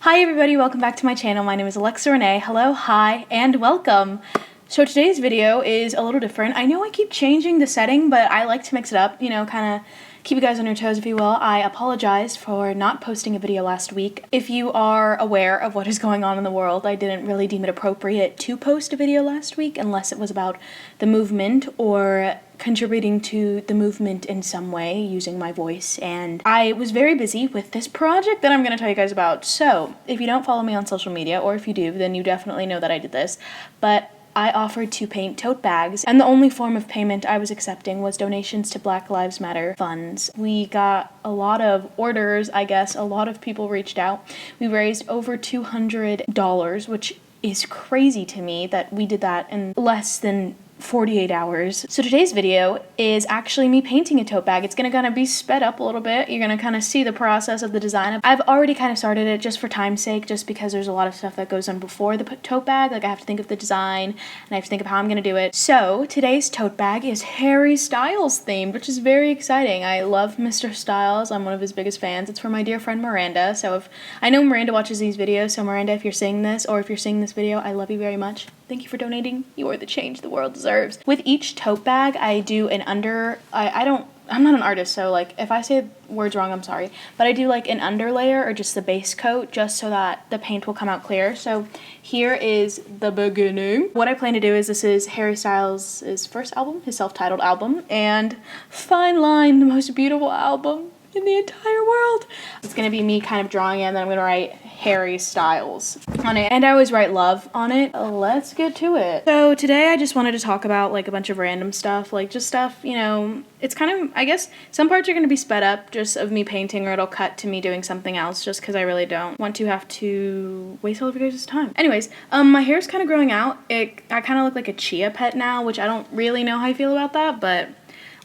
Hi everybody, welcome back to my channel. My name is Alexa Renee. Hello, hi, and welcome. So today's video is a little different. I know I keep changing the setting, but I like to mix it up, kind of keep you guys on your toes, if you will. I apologize for not posting a video last week. If you are aware of what is going on in the world, I didn't really deem it appropriate to post a video last week unless it was about the movement or contributing to the movement in some way using my voice, and I was very busy with this project that I'm going to tell you guys about. So if you don't follow me on social media, or if you do, then you definitely know that I did this, but I offered to paint tote bags, and the only form of payment I was accepting was donations to Black Lives Matter funds. We got a lot of orders, I guess. A lot of people reached out. We raised over $200, which is crazy to me that we did that in less than 48 hours. So today's video is actually me painting a tote bag. It's gonna kind of be sped up a little bit. You're gonna kind of see the process of the design. I've already kind of started it just for time's sake, just because there's a lot of stuff that goes on before the tote bag. Like I have to think of the design and I have to think of how I'm gonna do it. So today's tote bag is Harry Styles themed, which is very exciting. I love Mr. Styles. I'm one of his biggest fans. It's for my dear friend Miranda. So if I know Miranda watches these videos, so Miranda, if you're seeing this or if you're seeing this video, I love you very much. Thank you for donating. You are the change the world deserves. With each tote bag, I do an I'm not an artist, so like if I say words wrong, I'm sorry. But I do like an underlayer or just the base coat just so that the paint will come out clear. So here is the beginning. What I plan to do is this is Harry Styles' first album, his self-titled album, and Fine Line, the most beautiful album in the entire world. It's gonna be me kind of drawing it, and then I'm gonna write Harry Styles on it, and I always write love on it. Let's get to it. So today I just wanted to talk about like a bunch of random stuff, like just stuff, it's kind of, I guess some parts are gonna be sped up just of me painting, or it'll cut to me doing something else just because I really don't want to have to waste all of your guys' time. Anyways, my hair's kind of growing out. I kind of look like a chia pet now, which I don't really know how I feel about that, but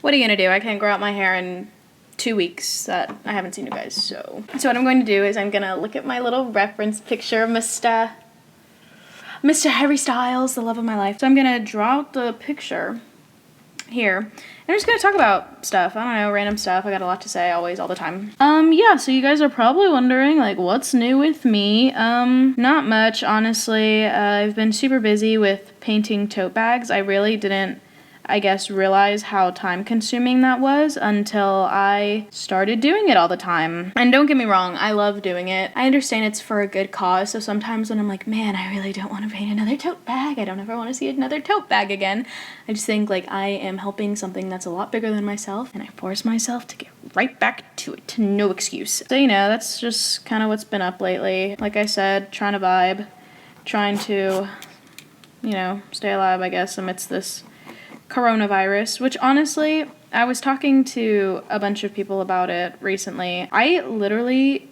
what are you gonna do? I can't grow out my hair in 2 weeks that I haven't seen you guys, so what I'm going to do is I'm gonna look at my little reference picture of Mr. Harry Styles, the love of my life. So I'm gonna draw out the picture here, and I'm just gonna talk about stuff. I don't know, random stuff. I got a lot to say always, all the time. Yeah, so you guys are probably wondering, like, what's new with me? Not much, honestly. I've been super busy with painting tote bags. I really didn't, I guess, realize how time consuming that was until I started doing it all the time. And don't get me wrong, I love doing it. I understand it's for a good cause, so sometimes when I'm like, man, I really don't want to paint another tote bag, I don't ever want to see another tote bag again, I just think like I am helping something that's a lot bigger than myself, and I force myself to get right back to it. No excuse. So that's just kind of what's been up lately. Like I said, trying to vibe, trying to, stay alive, I guess, amidst this coronavirus, which honestly, I was talking to a bunch of people about it recently. I literally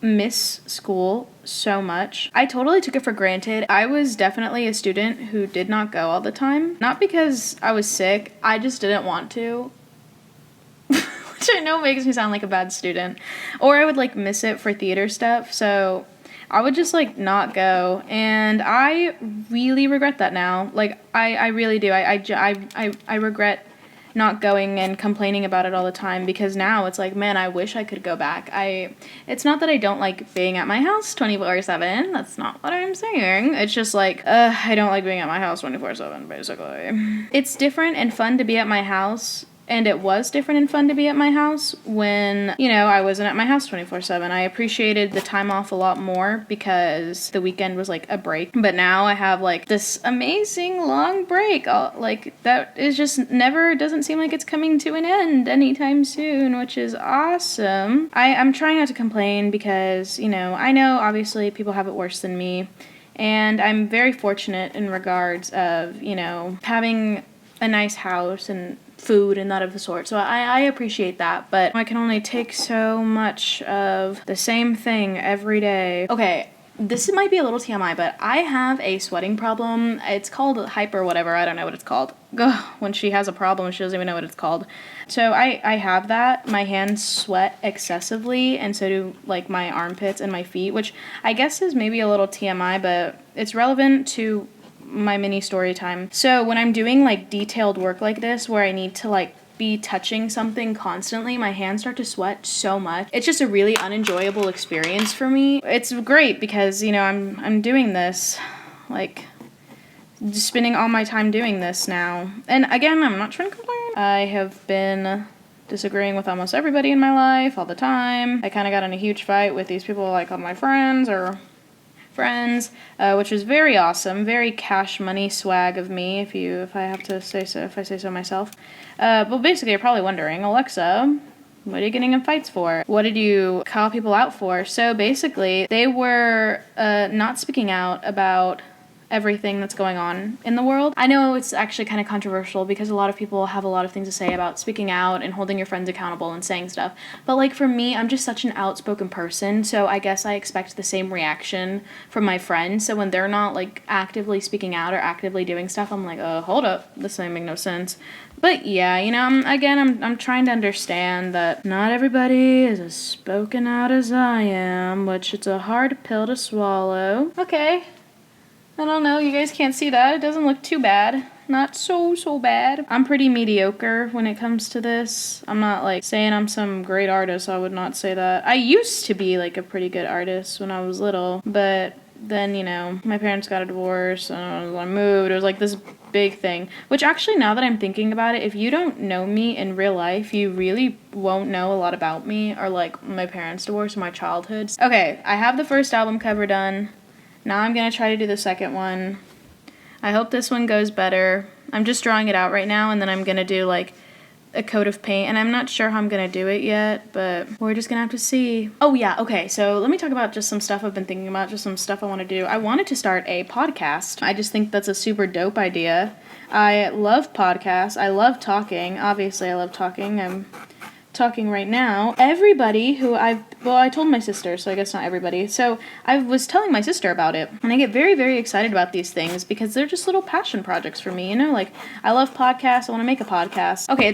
miss school so much. I totally took it for granted. I was definitely a student who did not go all the time. Not because I was sick, I just didn't want to. Which I know makes me sound like a bad student. Or I would like miss it for theater stuff, so I would just like not go, and I really regret that now. Like I really do. I regret not going and complaining about it all the time, because now it's like, man, I wish I could go back. It's not that I don't like being at my house 24/7. That's not what I'm saying. It's just like, I don't like being at my house 24/7, basically. It's different and fun to be at my house. And it was different and fun to be at my house when, I wasn't at my house 24/7. I appreciated the time off a lot more because the weekend was like a break. But now I have like this amazing long break. Like that is just doesn't seem like it's coming to an end anytime soon, which is awesome. I'm trying not to complain because, I know obviously people have it worse than me. And I'm very fortunate in regards of, having a nice house and food and that of the sort. So I appreciate that, but I can only take so much of the same thing every day. Okay, this might be a little TMI, but I have a sweating problem. It's called hyper whatever. I don't know what it's called. When she has a problem, she doesn't even know what it's called. So I have that. My hands sweat excessively, and so do like my armpits and my feet, which I guess is maybe a little TMI, but it's relevant to my mini story time. So when I'm doing like detailed work like this, where I need to like be touching something constantly, my hands start to sweat so much. It's just a really unenjoyable experience for me. It's great because, you know, I'm doing this, like, just spending all my time doing this now. And again, I'm not trying to complain. I have been disagreeing with almost everybody in my life all the time. I kind of got in a huge fight with these people I call my friends, which was very awesome, very cash money swag of me, if I say so myself. But basically, you're probably wondering, Alexa, what are you getting in fights for? What did you call people out for? So basically, they were not speaking out about everything that's going on in the world. I know it's actually kind of controversial because a lot of people have a lot of things to say about speaking out and holding your friends accountable and saying stuff. But like for me, I'm just such an outspoken person, so I guess I expect the same reaction from my friends. So when they're not like actively speaking out or actively doing stuff, I'm like, hold up, this doesn't make no sense. But yeah, you know, I'm trying to understand that not everybody is as spoken out as I am, which it's a hard pill to swallow. Okay. I don't know, you guys can't see that. It doesn't look too bad. Not so bad. I'm pretty mediocre when it comes to this. I'm not like saying I'm some great artist. I would not say that. I used to be like a pretty good artist when I was little, but then, you know, my parents got a divorce and I moved. It was like this big thing, which actually, now that I'm thinking about it, if you don't know me in real life, you really won't know a lot about me or like my parents' divorce or my childhood. Okay, I have the first album cover done. Now I'm going to try to do the second one. I hope this one goes better. I'm just drawing it out right now, and then I'm going to do, like, a coat of paint. And I'm not sure how I'm going to do it yet, but we're just going to have to see. Oh, yeah, okay. So let me talk about just some stuff I've been thinking about, just some stuff I want to do. I wanted to start a podcast. I just think that's a super dope idea. I love podcasts. I love talking. Obviously, I love talking. I'm talking right now. Everybody who I told my sister, so I guess not everybody. So I was telling my sister about it, and I get very, very excited about these things because they're just little passion projects for me, you know? Like, I love podcasts. I want to make a podcast. Okay,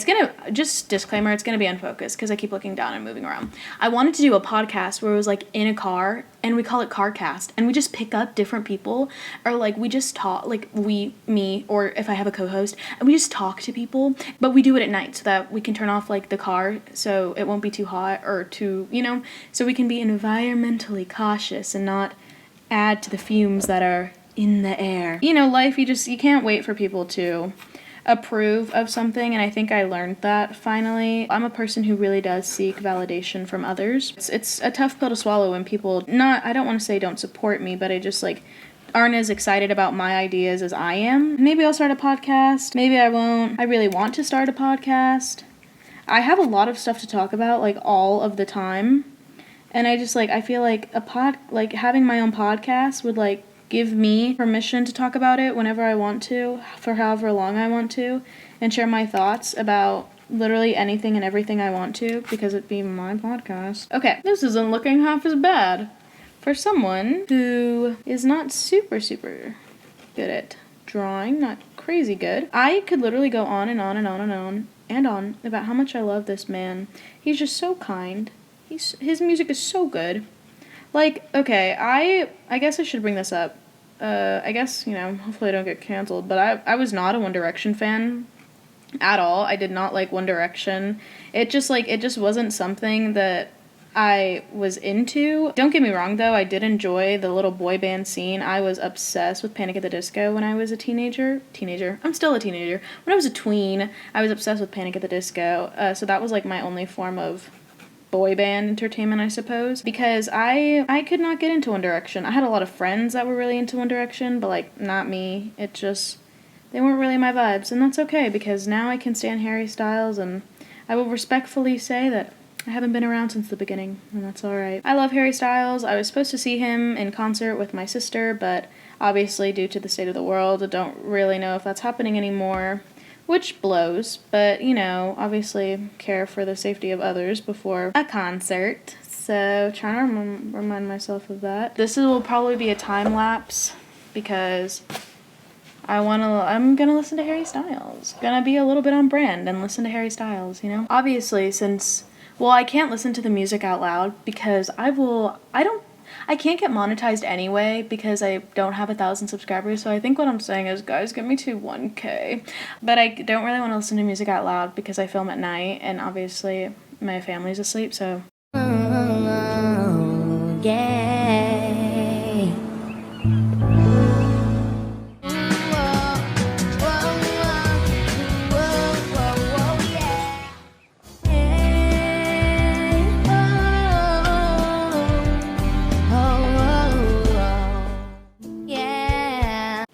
just disclaimer, it's gonna be unfocused because I keep looking down and moving around. I wanted to do a podcast where it was like in a car, and we call it CarCast, and we just pick up different people, or like we just talk, like me, or if I have a co-host, and we just talk to people, but we do it at night so that we can turn off like the car so it won't be too hot or too, you know, so we can be environmentally cautious and not add to the fumes that are in the air. You know, life, you can't wait for people to approve of something, and I think I learned that finally. I'm a person who really does seek validation from others. It's a tough pill to swallow when people I don't want to say don't support me, but I just like aren't as excited about my ideas as I am. Maybe I'll start a podcast, maybe I won't. I really want to start a podcast. I have a lot of stuff to talk about, like, all of the time, and I just, like, I feel like having my own podcast would, like, give me permission to talk about it whenever I want to, for however long I want to, and share my thoughts about literally anything and everything I want to, because it'd be my podcast. Okay, this isn't looking half as bad for someone who is not super good at drawing, not crazy good. I could literally go on and on and on and on and on about how much I love this man. He's just so kind. His music is so good. Like, okay, I guess I should bring this up. I guess, you know, hopefully I don't get canceled, but I was not a One Direction fan at all. I did not like One Direction. It just wasn't something that I was into. Don't get me wrong, though, I did enjoy the little boy band scene. I was obsessed with Panic at the Disco when I was a teenager. I'm still a teenager. When I was a tween, I was obsessed with Panic at the Disco, so that was, like, my only form of boy band entertainment, I suppose, because I could not get into One Direction. I had a lot of friends that were really into One Direction, but, like, not me. They weren't really my vibes, and that's okay, because now I can stand Harry Styles, and I will respectfully say that I haven't been around since the beginning, and that's alright. I love Harry Styles. I was supposed to see him in concert with my sister, but obviously due to the state of the world, I don't really know if that's happening anymore, which blows, but, you know, obviously care for the safety of others before a concert, so trying to remind myself of that. This will probably be a time lapse, because I'm gonna listen to Harry Styles. Gonna be a little bit on brand and listen to Harry Styles, you know? Obviously, I can't listen to the music out loud because I I can't get monetized anyway because I don't have 1,000 subscribers, so I think what I'm saying is, guys, get me to 1K. But I don't really want to listen to music out loud because I film at night, and obviously my family's asleep, so...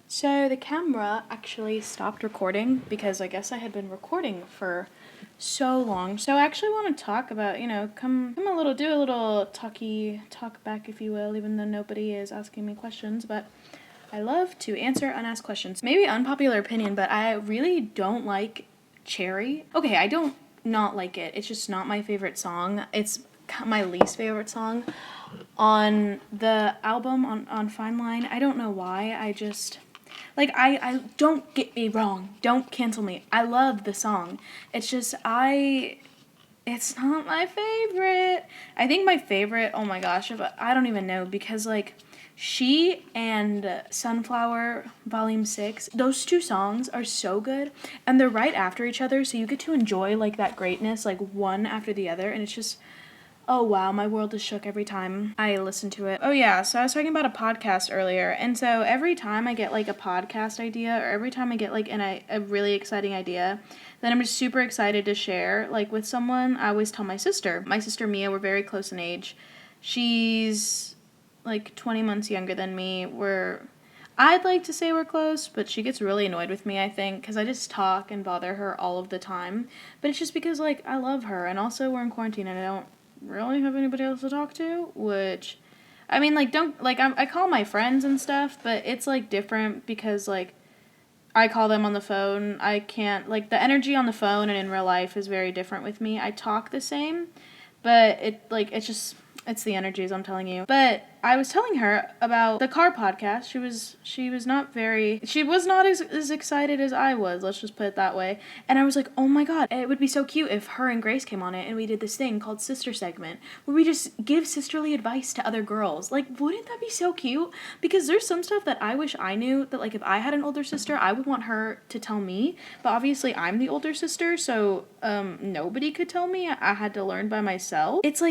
So the camera actually stopped recording because I guess I had been recording for so long. So I actually want to talk about, do a little talk back, if you will, even though nobody is asking me questions, but I love to answer unasked questions. Maybe unpopular opinion, but I really don't like Cherry. Okay, I don't not like it. It's just not my favorite song. It's my least favorite song on the album on Fine Line. I don't know why. I don't get me wrong. Don't cancel me. I love the song. It's just, it's not my favorite. I think my favorite, oh my gosh, I don't even know, because, she and Sunflower Volume 6, those two songs are so good, and they're right after each other, so you get to enjoy, that greatness, one after the other, and it's just... Oh wow, my world is shook every time I listen to it. Oh yeah, so I was talking about a podcast earlier, and so every time I get a podcast idea, or every time I get a really exciting idea, then I'm just super excited to share with someone. I always tell my sister. My sister Mia, we're very close in age. She's 20 months younger than me. I'd like to say we're close, but she gets really annoyed with me, I think, because I just talk and bother her all of the time. But it's just because I love her, and also we're in quarantine and I don't really have anybody else to talk to, which, I mean, I call my friends and stuff, but it's, different because, I call them on the phone. I can't, the energy on the phone and in real life is very different with me. I talk the same, but it's the energies, I'm telling you. But I was telling her about the car podcast. She was not as excited as I was, let's just put it that way. And I was like, oh my god, it would be so cute if her and Grace came on it and we did this thing called Sister Segment, where we just give sisterly advice to other girls. Wouldn't that be so cute? Because there's some stuff that I wish I knew, that if I had an older sister, I would want her to tell me. But obviously I'm the older sister, so nobody could tell me. I had to learn by myself. It's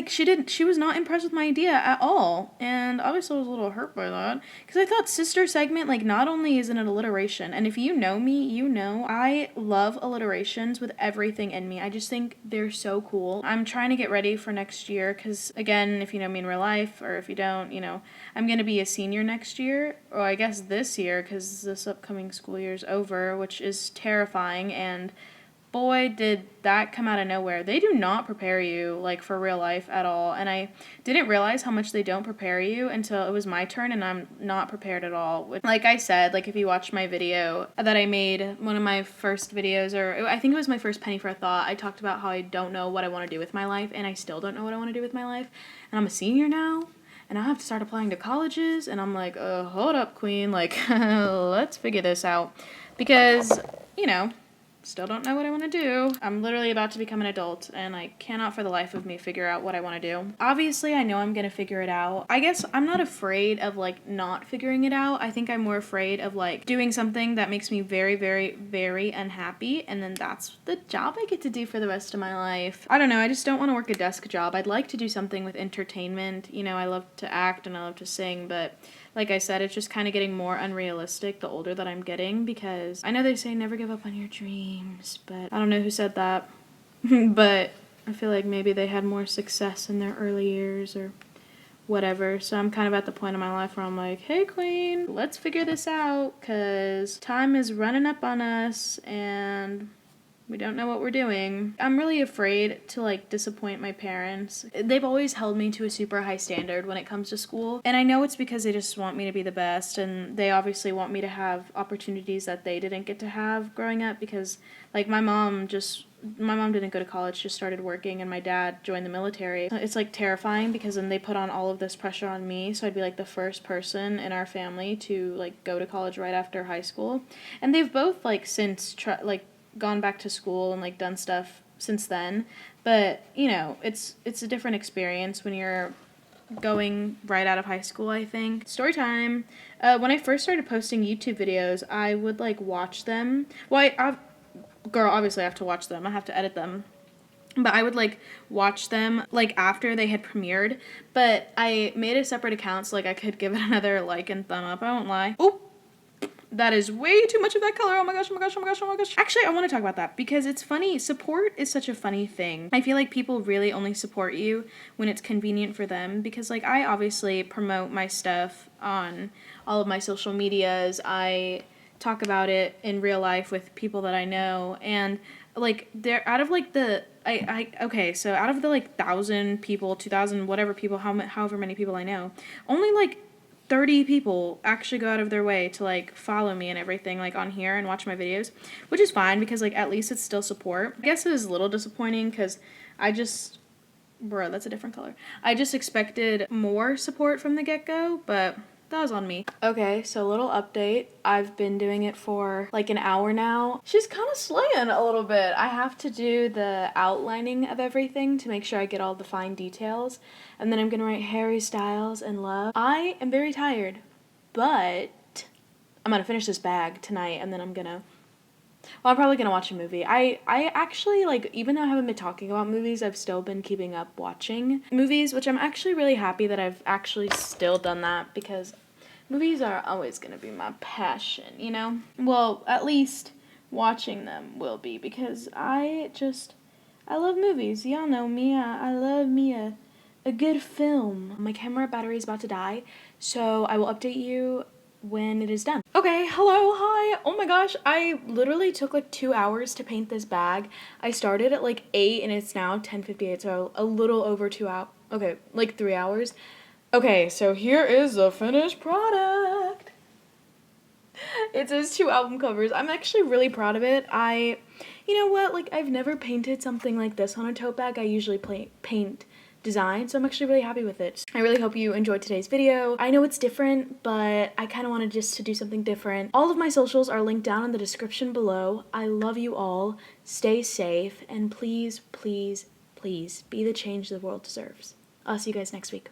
she was not impressed with my idea at all. And obviously I was a little hurt by that, because I thought Sister Segment, not only is it an alliteration, and if you know me, you know I love alliterations with everything in me. I just think they're so cool. I'm trying to get ready for next year, because, again, if you know me in real life, or if you don't, I'm going to be a senior next year, or I guess this year, because this upcoming school year is over, which is terrifying, and boy, did that come out of nowhere. They do not prepare you, for real life at all, and I didn't realize how much they don't prepare you until it was my turn, and I'm not prepared at all. Like I said, if you watched my video that I made, one of my first videos, or I think it was my first Penny for a Thought, I talked about how I don't know what I want to do with my life, and I still don't know what I want to do with my life, and I'm a senior now, and I have to start applying to colleges, and I'm like, hold up, queen, let's figure this out, because, still don't know what I want to do. I'm literally about to become an adult, and I cannot for the life of me figure out what I want to do. Obviously, I know I'm going to figure it out. I guess I'm not afraid of, not figuring it out. I think I'm more afraid of, doing something that makes me very, very, very unhappy, and then that's the job I get to do for the rest of my life. I don't know. I just don't want to work a desk job. I'd like to do something with entertainment. I love to act, and I love to sing, but... like I said, it's just kind of getting more unrealistic the older that I'm getting, because I know they say never give up on your dreams, but I don't know who said that, but I feel like maybe they had more success in their early years or whatever, so I'm kind of at the point in my life where I'm like, hey queen, let's figure this out, because time is running up on us, and... we don't know what we're doing. I'm really afraid to, disappoint my parents. They've always held me to a super high standard when it comes to school. And I know it's because they just want me to be the best, and they obviously want me to have opportunities that they didn't get to have growing up, because, my mom didn't go to college, just started working, and my dad joined the military. It's, terrifying, because then they put on all of this pressure on me, so I'd be, the first person in our family to, go to college right after high school. And they've both, since, gone back to school and done stuff since then, but it's a different experience when you're going right out of high school, I think. Story time. When I first started posting YouTube videos, I would like watch them. Well, girl, obviously I have to watch them. I have to edit them. But I would like watch them like after they had premiered. But I made a separate account so like I could give it another like and thumb up. I won't lie. Oh, that is way too much of that color. Oh my gosh, oh my gosh, oh my gosh, oh my gosh. Actually, I want to talk about that because it's funny. Support is such a funny thing. I feel like people really only support you when it's convenient for them because like I obviously promote my stuff on all of my social medias. I talk about it in real life with people that I know, and like they're out of like the okay, so out of the like 1,000 people, 2,000 whatever people, however many people I know, only like 30 people actually go out of their way to like follow me and everything like on here and watch my videos, which is fine because like at least it's still support. I guess it is a little disappointing because I just, bro, that's a different color. I just expected more support from the get-go, but that was on me. Okay, so a little update. I've been doing it for like an hour now. She's kind of slaying a little bit. I have to do the outlining of everything to make sure I get all the fine details. And then I'm gonna write Harry Styles and love. I am very tired, but I'm gonna finish this bag tonight and then I'm probably gonna watch a movie. I actually, like, even though I haven't been talking about movies, I've still been keeping up watching movies, which I'm actually really happy that I've actually still done that because movies are always gonna be my passion, you know? Well, at least watching them will be because I love movies. Y'all know me. I love me a good film. My camera battery is about to die, so I will update you when it is done. Okay, hello, hi. Oh my gosh, I literally took like 2 hours to paint this bag. I started at like 8 and it's now 10:58, so a little over 2 hours. Okay, like 3 hours. Okay, so here is the finished product. It says 2 album covers. I'm actually really proud of it. You know what, like I've never painted something like this on a tote bag. I usually paint design, so I'm actually really happy with it. I really hope you enjoyed today's video. I know it's different, but I kind of wanted just to do something different. All of my socials are linked down in the description below. I love you all. Stay safe, and please, please, please be the change the world deserves. I'll see you guys next week.